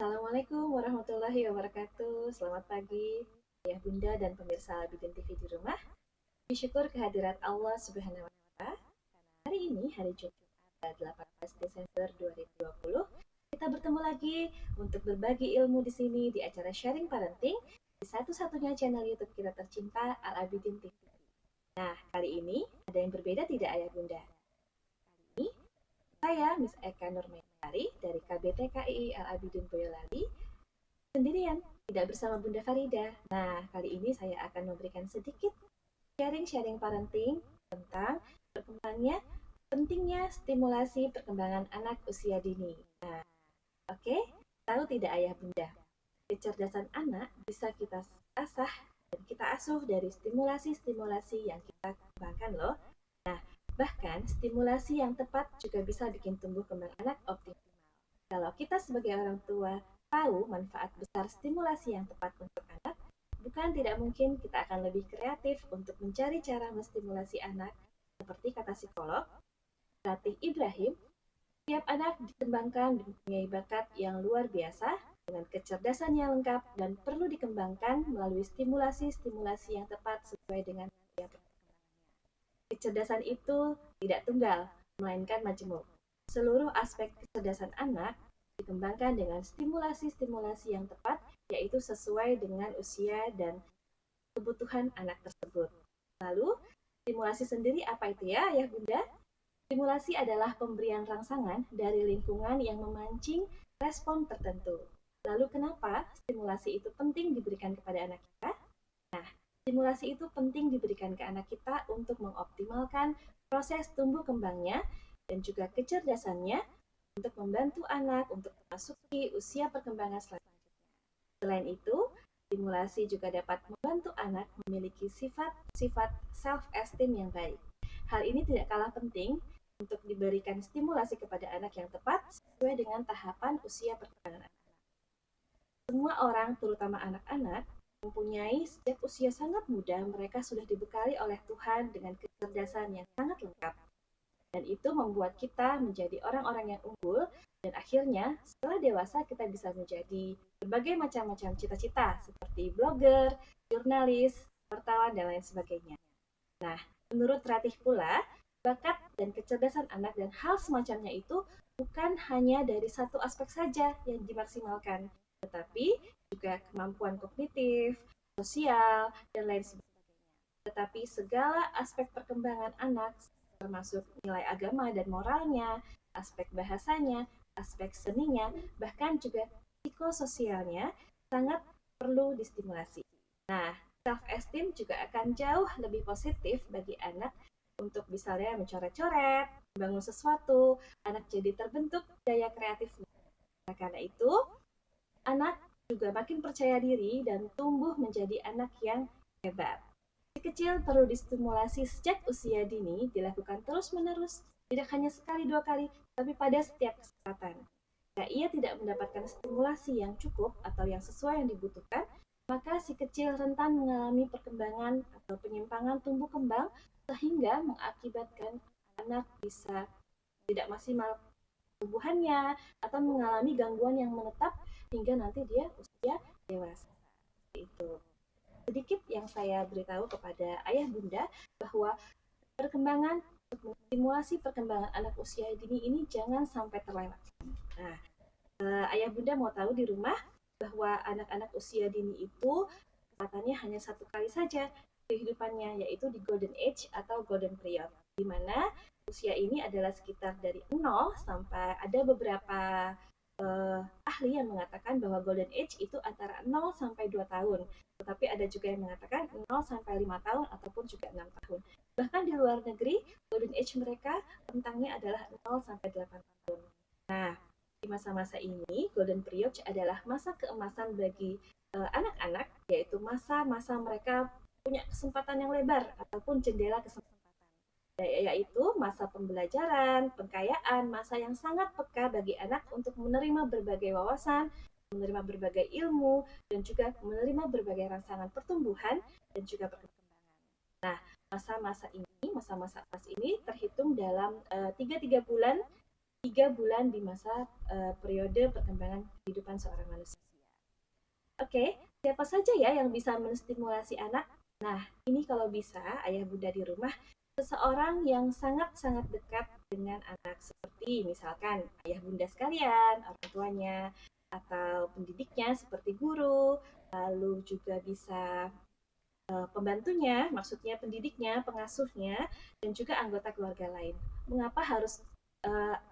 Assalamualaikum warahmatullahi wabarakatuh. Selamat pagi, ayah bunda dan pemirsa Abidin TV di rumah. Bersyukur kehadirat Allah Subhanahu wa Ta'ala. Hari ini hari Jumat 18 Desember 2020. Kita bertemu lagi untuk berbagi ilmu di sini di acara Sharing Parenting di satu-satunya channel YouTube kita tercinta Al Abidin TV. Nah, kali ini ada yang berbeda tidak ayah bunda? Ini saya Miss Eka Nurmendari dari KBTKI Al Abidin Boyolali sendirian, tidak bersama Bunda Farida. Nah, kali ini saya akan memberikan sedikit sharing-sharing parenting tentang perkembangannya, pentingnya stimulasi perkembangan anak usia dini. Nah, oke, tahu tidak ayah bunda? Kecerdasan anak bisa kita asah dan kita asuh dari stimulasi-stimulasi yang kita kembangkan loh. Nah, bahkan stimulasi yang tepat juga bisa bikin tumbuh kembang anak optimal. Kalau kita sebagai orang tua tahu manfaat besar stimulasi yang tepat untuk anak, bukan tidak mungkin kita akan lebih kreatif untuk mencari cara menstimulasi anak. Seperti kata psikolog Ratih Ibrahim, setiap anak dikembangkan dan mempunyai bakat yang luar biasa dengan kecerdasan yang lengkap dan perlu dikembangkan melalui stimulasi-stimulasi yang tepat sesuai dengan usia perkembangannya. Kecerdasan itu tidak tunggal, melainkan majemuk. Seluruh aspek kecerdasan anak dikembangkan dengan stimulasi-stimulasi yang tepat, yaitu sesuai dengan usia dan kebutuhan anak tersebut. Lalu, stimulasi sendiri apa itu ya, ayah bunda? Stimulasi adalah pemberian rangsangan dari lingkungan yang memancing respon tertentu. Lalu kenapa stimulasi itu penting diberikan kepada anak kita? Nah, stimulasi itu penting diberikan ke anak kita untuk mengoptimalkan proses tumbuh kembangnya dan juga kecerdasannya untuk membantu anak untuk memasuki usia perkembangan selanjutnya. Selain itu, stimulasi juga dapat membantu anak memiliki sifat-sifat self-esteem yang baik. Hal ini tidak kalah penting untuk diberikan stimulasi kepada anak yang tepat sesuai dengan tahapan usia perkembangan anak. Semua orang, terutama anak-anak, mempunyai sejak usia sangat muda mereka sudah dibekali oleh Tuhan dengan kecerdasan yang sangat lengkap. Dan itu membuat kita menjadi orang-orang yang unggul dan akhirnya setelah dewasa kita bisa menjadi berbagai macam-macam cita-cita seperti blogger, jurnalis, wartawan, dan lain sebagainya. Nah, menurut Ratih pula, bakat dan kecerdasan anak dan hal semacamnya itu bukan hanya dari satu aspek saja yang dimaksimalkan, tetapi juga kemampuan kognitif, sosial, dan lain sebagainya. Tetapi segala aspek perkembangan anak, termasuk nilai agama dan moralnya, aspek bahasanya, aspek seninya, bahkan juga psikososialnya, sangat perlu distimulasi. Nah, self-esteem juga akan jauh lebih positif bagi anak untuk misalnya mencoret-coret, membangun sesuatu, anak jadi terbentuk daya kreatifnya. Nah, karena itu, anak juga makin percaya diri dan tumbuh menjadi anak yang hebat. Si kecil perlu distimulasi sejak usia dini, dilakukan terus-menerus, tidak hanya sekali dua kali, tapi pada setiap kesempatan. Jika ia tidak mendapatkan stimulasi yang cukup atau yang sesuai yang dibutuhkan, maka si kecil rentan mengalami perkembangan atau penyimpangan tumbuh kembang sehingga mengakibatkan anak bisa tidak maksimal tumbuhannya atau mengalami gangguan yang menetap hingga nanti dia usia dewasa. Itu sedikit yang saya beritahu kepada ayah bunda bahwa perkembangan untuk menstimulasi perkembangan anak usia dini ini jangan sampai terlewatkan. Nah, ayah bunda mau tahu di rumah bahwa anak-anak usia dini itu kesempatannya hanya satu kali saja kehidupannya, yaitu di golden age atau golden period, di mana usia ini adalah sekitar dari 0 sampai ada beberapa ahli yang mengatakan bahwa golden age itu antara 0 sampai 2 tahun. Tetapi ada juga yang mengatakan 0 sampai 5 tahun ataupun juga 6 tahun. Bahkan di luar negeri, golden age mereka rentangnya adalah 0 sampai 8 tahun. Nah, di masa-masa ini, golden period adalah masa keemasan bagi anak-anak, yaitu masa-masa mereka punya kesempatan yang lebar ataupun jendela kesempatan, yaitu masa pembelajaran, pengkayaan, masa yang sangat peka bagi anak untuk menerima berbagai wawasan, menerima berbagai ilmu, dan juga menerima berbagai rangsangan pertumbuhan dan juga perkembangan. Nah, masa-masa ini, masa-masa emas ini terhitung dalam 3 bulan 3 bulan di masa periode perkembangan kehidupan seorang manusia. Oke, siapa saja ya yang bisa menstimulasi anak? Nah, ini kalau bisa ayah bunda di rumah, seseorang yang sangat-sangat dekat dengan anak, seperti misalkan ayah bunda sekalian, orang tuanya, atau pendidiknya seperti guru, lalu juga bisa pembantunya, maksudnya pendidiknya, pengasuhnya, dan juga anggota keluarga lain. Mengapa harus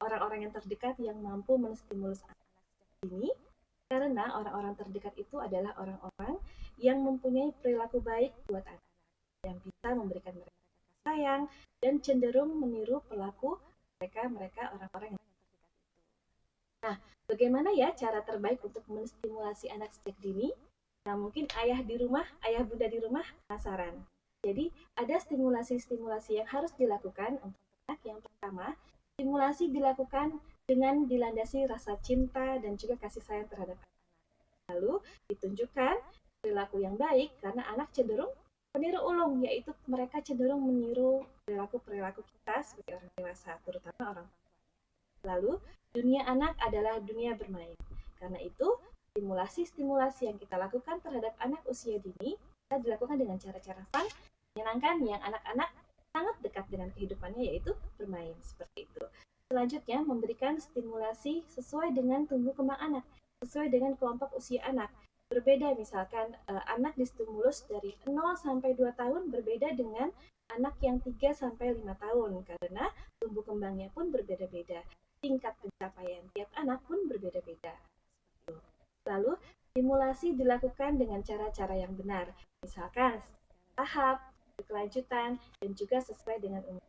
orang-orang yang terdekat yang mampu menstimulus anak ini? Karena orang-orang terdekat itu adalah orang-orang yang mempunyai perilaku baik buat anak, yang bisa memberikan mereka sayang dan cenderung meniru perilaku mereka orang-orang yang. Nah, bagaimana ya cara terbaik untuk menstimulasi anak sejak dini? Nah, mungkin ayah bunda di rumah penasaran. Jadi, ada stimulasi-stimulasi yang harus dilakukan untuk anak. Yang pertama, stimulasi dilakukan dengan dilandasi rasa cinta dan juga kasih sayang terhadap anak. Lalu, ditunjukkan perilaku yang baik karena anak cenderung meniru ulung, yaitu mereka cenderung meniru perilaku-perilaku kita sebagai orang dewasa, terutama orang tua. Lalu, dunia anak adalah dunia bermain. Karena itu, stimulasi-stimulasi yang kita lakukan terhadap anak usia dini bisa dilakukan dengan cara-cara fun, menyenangkan yang anak-anak sangat dekat dengan kehidupannya, yaitu bermain. Seperti itu. Selanjutnya, memberikan stimulasi sesuai dengan tumbuh kembang anak, sesuai dengan kelompok usia anak. Berbeda misalkan anak distimulus dari 0 sampai 2 tahun berbeda dengan anak yang 3 sampai 5 tahun karena tumbuh kembangnya pun berbeda-beda. Tingkat pencapaian tiap anak pun berbeda-beda. Lalu, stimulasi dilakukan dengan cara-cara yang benar, misalkan tahap, berkelanjutan, dan juga sesuai dengan umur.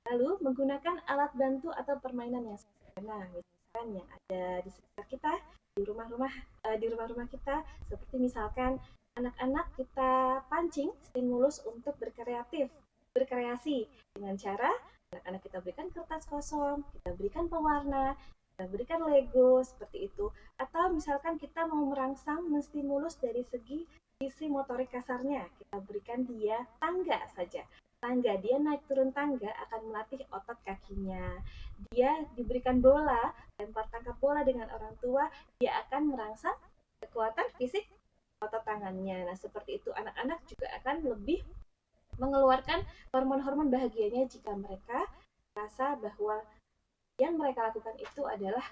Lalu, menggunakan alat bantu atau permainan yang sederhana, misalkan yang ada di sekitar kita, di rumah-rumah kita, seperti misalkan anak-anak kita pancing stimulus untuk berkreasi dengan cara anak-anak kita berikan kertas kosong, kita berikan pewarna, kita berikan Lego seperti itu. Atau misalkan kita mau merangsang menstimulus dari sisi motorik kasarnya, kita berikan dia tangga saja. Dia naik turun tangga akan melatih otot kakinya. Dia diberikan bola, lempar tangkap bola dengan orang tua, dia akan merangsang kekuatan fisik otot tangannya. Nah, seperti itu anak-anak juga akan lebih mengeluarkan hormon-hormon bahagianya jika mereka merasa bahwa yang mereka lakukan itu adalah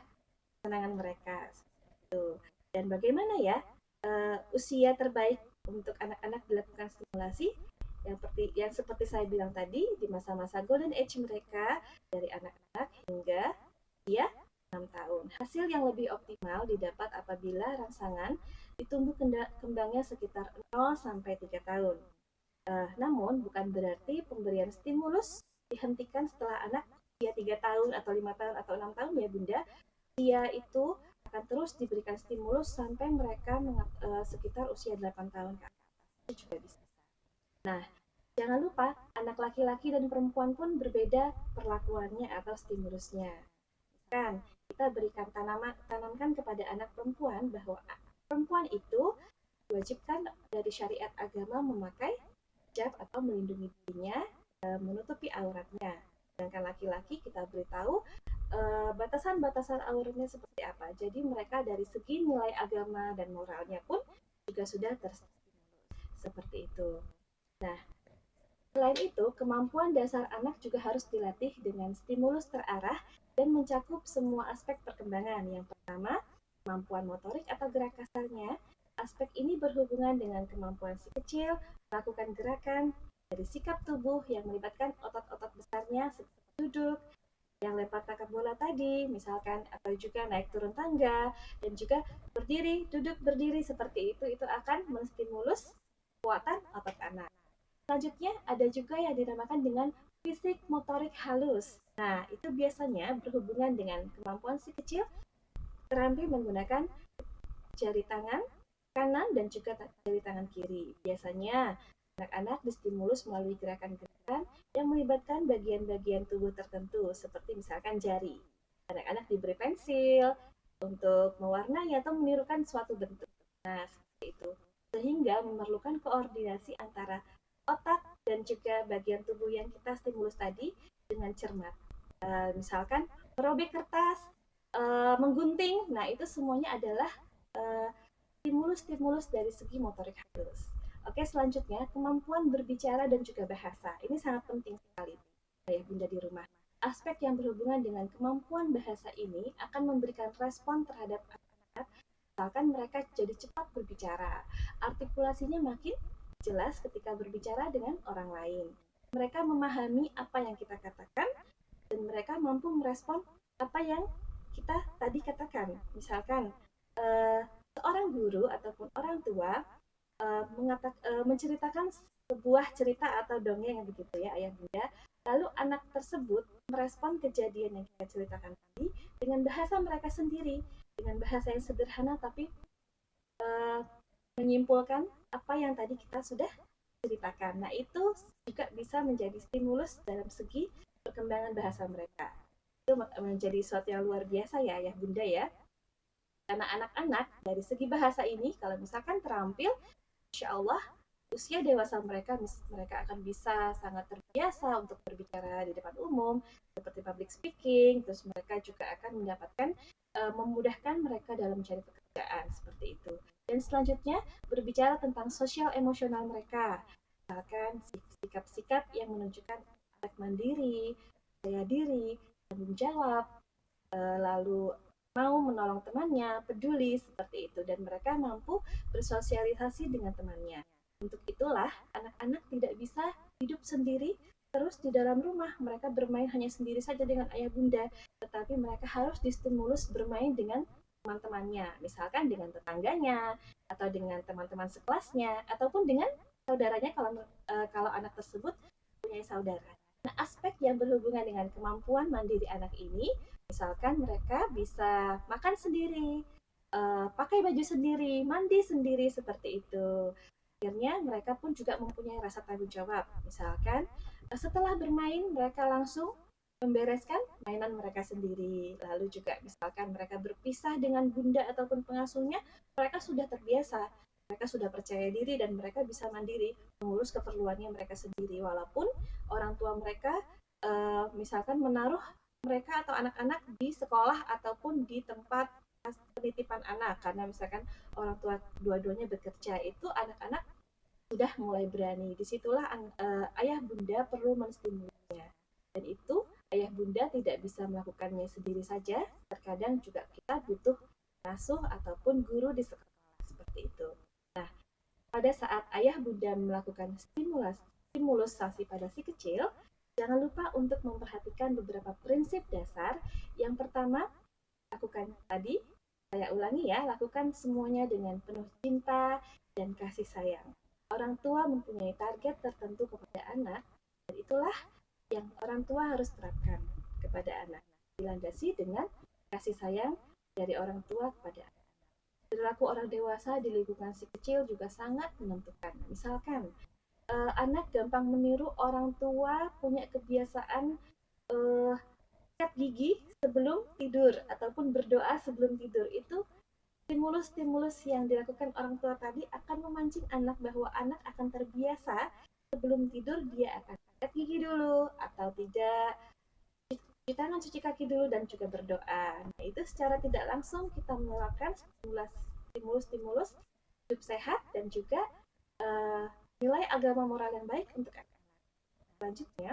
kesenangan mereka. Gitu. Dan bagaimana ya usia terbaik untuk anak-anak dilakukan stimulasi? Yang seperti saya bilang tadi, di masa-masa golden age mereka, dari anak-anak hingga dia 6 tahun. Hasil yang lebih optimal didapat apabila rangsangan ditumbuh kembangnya sekitar 0 sampai 3 tahun. Namun, bukan berarti pemberian stimulus dihentikan setelah anak usia 3 tahun atau 5 tahun atau 6 tahun ya Bunda. Dia itu akan terus diberikan stimulus sampai mereka sekitar usia 8 tahun ke atas. Itu juga bisa. Nah, jangan lupa, anak laki-laki dan perempuan pun berbeda perlakuannya atau stimulusnya. Kan, kita tanamkan kepada anak perempuan bahwa perempuan itu diwajibkan dari syariat agama memakai hijab atau melindungi dirinya, menutupi auratnya. Sedangkan laki-laki kita beritahu batasan-batasan auratnya seperti apa. Jadi mereka dari segi nilai agama dan moralnya pun juga sudah terstimulus. Seperti itu. Nah, selain itu, kemampuan dasar anak juga harus dilatih dengan stimulus terarah dan mencakup semua aspek perkembangan. Yang pertama, kemampuan motorik atau gerak kasarnya. Aspek ini berhubungan dengan kemampuan si kecil melakukan gerakan dari sikap tubuh yang melibatkan otot-otot besarnya seperti duduk, yang lempar tangkap bola tadi, misalkan, atau juga naik turun tangga, dan juga duduk berdiri seperti itu akan menstimulus kekuatan otot anak. Selanjutnya ada juga yang dinamakan dengan fisik motorik halus. Nah, itu biasanya berhubungan dengan kemampuan si kecil terampil menggunakan jari tangan kanan dan juga jari tangan kiri. Biasanya anak-anak distimulus melalui gerakan-gerakan yang melibatkan bagian-bagian tubuh tertentu, seperti misalkan jari. Anak-anak diberi pensil untuk mewarnai atau menirukan suatu bentuk. Nah, seperti itu. Sehingga memerlukan koordinasi antara otak dan juga bagian tubuh yang kita stimulus tadi dengan cermat. Misalkan merobek kertas, menggunting. Nah, itu semuanya adalah stimulus-stimulus dari segi motorik halus. Oke, selanjutnya kemampuan berbicara dan juga bahasa. Ini sangat penting sekali, ayah bunda di rumah. Aspek yang berhubungan dengan kemampuan bahasa ini akan memberikan respon terhadap anak-anak, misalkan mereka jadi cepat berbicara, artikulasinya makin jelas ketika berbicara dengan orang lain. Mereka memahami apa yang kita katakan dan mereka mampu merespon apa yang kita tadi katakan. Misalkan seorang guru ataupun orang tua menceritakan sebuah cerita atau dongeng begitu ya ayah bunda, lalu anak tersebut merespon kejadian yang kita ceritakan tadi dengan bahasa mereka sendiri, dengan bahasa yang sederhana tapi menyimpulkan apa yang tadi kita sudah ceritakan. Nah, itu juga bisa menjadi stimulus dalam segi perkembangan bahasa mereka. Itu menjadi sesuatu yang luar biasa ya ayah bunda ya. Karena anak-anak dari segi bahasa ini kalau misalkan terampil, insya Allah usia dewasa mereka akan bisa sangat terbiasa untuk berbicara di depan umum seperti public speaking, terus mereka juga akan mendapatkan memudahkan mereka dalam mencari pekerjaan seperti itu. Dan selanjutnya berbicara tentang sosial emosional mereka, misalkan sikap-sikap yang menunjukkan anak mandiri, percaya diri, tanggung jawab, lalu mau menolong temannya, peduli seperti itu, dan mereka mampu bersosialisasi dengan temannya. Untuk itulah anak-anak tidak bisa hidup sendiri terus di dalam rumah. Mereka bermain hanya sendiri saja dengan ayah bunda, tetapi mereka harus distimulus bermain dengan teman-temannya, misalkan dengan tetangganya atau dengan teman-teman sekelasnya ataupun dengan saudaranya kalau anak tersebut punya saudara. Nah, aspek yang berhubungan dengan kemampuan mandiri anak ini, misalkan mereka bisa makan sendiri, pakai baju sendiri, mandi sendiri seperti itu. Akhirnya mereka pun juga mempunyai rasa tanggung jawab. Misalkan setelah bermain mereka langsung membereskan mainan mereka sendiri. Lalu juga misalkan mereka berpisah dengan bunda ataupun pengasuhnya, mereka sudah terbiasa. Mereka sudah percaya diri dan mereka bisa mandiri mengurus keperluannya mereka sendiri. Walaupun orang tua mereka misalkan menaruh mereka atau anak-anak di sekolah ataupun di tempat penitipan anak, karena misalkan orang tua dua-duanya bekerja, itu anak-anak sudah mulai berani. Disitulah ayah bunda perlu menstimulusnya. Dan itu ayah bunda tidak bisa melakukannya sendiri saja. Terkadang juga kita butuh pengasuh ataupun guru di sekolah seperti itu. Nah, pada saat ayah bunda melakukan stimulusasi pada si kecil, jangan lupa untuk memperhatikan beberapa prinsip dasar. Yang pertama, lakukan tadi, saya ulangi ya, lakukan semuanya dengan penuh cinta dan kasih sayang. Orang tua mempunyai target tertentu kepada anak, dan itulah yang orang tua harus terapkan kepada anak. Dilandasi dengan kasih sayang dari orang tua kepada anak. Perilaku orang dewasa di lingkungan si kecil juga sangat menentukan. Misalkan, anak gampang meniru orang tua punya kebiasaan sikat gigi sebelum tidur ataupun berdoa sebelum tidur. Itu stimulus-stimulus yang dilakukan orang tua tadi akan memancing anak bahwa anak akan terbiasa sebelum tidur dia akan sikat gigi dulu atau tidak, cuci tangan, cuci kaki dulu dan juga berdoa. Nah, itu secara tidak langsung kita menerapkan stimulus-stimulus hidup sehat dan juga nilai agama moral yang baik untuk anak-anak. Selanjutnya,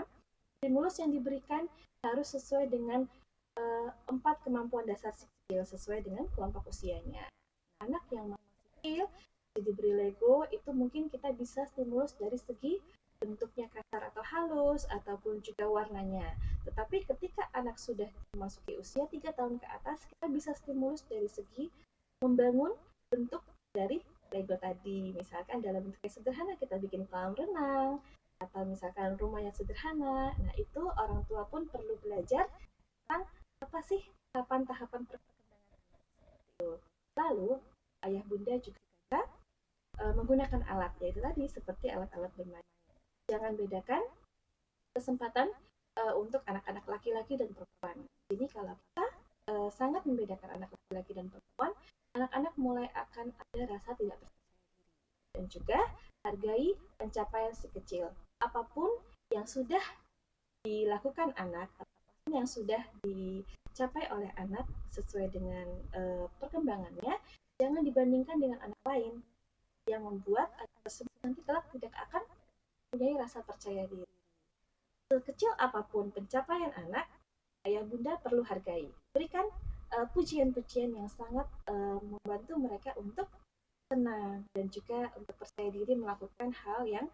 stimulus yang diberikan harus sesuai dengan 4 kemampuan dasar si kecil sesuai dengan kelompok usianya. Anak yang masih kecil diberi Lego itu mungkin kita bisa stimulus dari segi bentuknya kasar atau halus ataupun juga warnanya. Tetapi ketika anak sudah memasuki usia 3 tahun ke atas, kita bisa stimulus dari segi membangun bentuk dari Lego tadi. Misalkan dalam bentuk yang sederhana kita bikin kolam renang atau misalkan rumah yang sederhana. Nah, itu orang tua pun perlu belajar tentang apa sih tahapan-tahapan perkembangan itu. Lalu ayah bunda juga bisa menggunakan alat, yaitu tadi seperti alat-alat bermain. Jangan bedakan kesempatan untuk anak-anak laki-laki dan perempuan. Jadi kalau kita sangat membedakan anak laki-laki dan perempuan, anak-anak mulai akan ada rasa tidak percaya diri. Dan juga hargai pencapaian si kecil. Apapun yang sudah dilakukan anak, apapun yang sudah dicapai oleh anak sesuai dengan perkembangannya, jangan dibandingkan dengan anak lain yang membuat anak tersebut nanti kelak tidak akan mempunyai rasa percaya diri. Sekecil apapun pencapaian anak, ayah bunda perlu hargai. Berikan pujian-pujian yang sangat membantu mereka untuk senang dan juga untuk percaya diri melakukan hal yang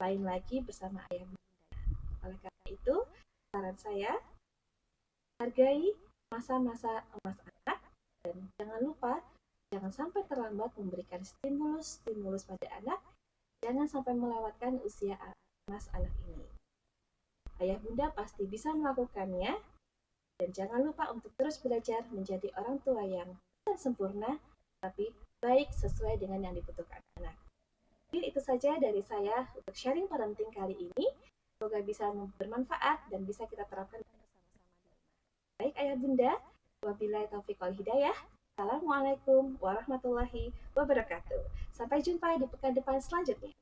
lain lagi bersama ayah bunda. Oleh karena itu, saran saya, hargai masa-masa emas anak dan jangan lupa, jangan sampai terlambat memberikan stimulus pada anak, jangan sampai melewatkan usia emas anak ini. Ayah bunda pasti bisa melakukannya, dan jangan lupa untuk terus belajar menjadi orang tua yang bukan sempurna, tapi baik sesuai dengan yang dibutuhkan anak. Mungkin itu saja dari saya untuk sharing parenting kali ini. Semoga bisa bermanfaat dan bisa kita terapkan bersama-sama di rumah. Baik ayah bunda, wabillahi taufiq wal hidayah. Assalamualaikum warahmatullahi wabarakatuh. Sampai jumpa di pekan depan selanjutnya.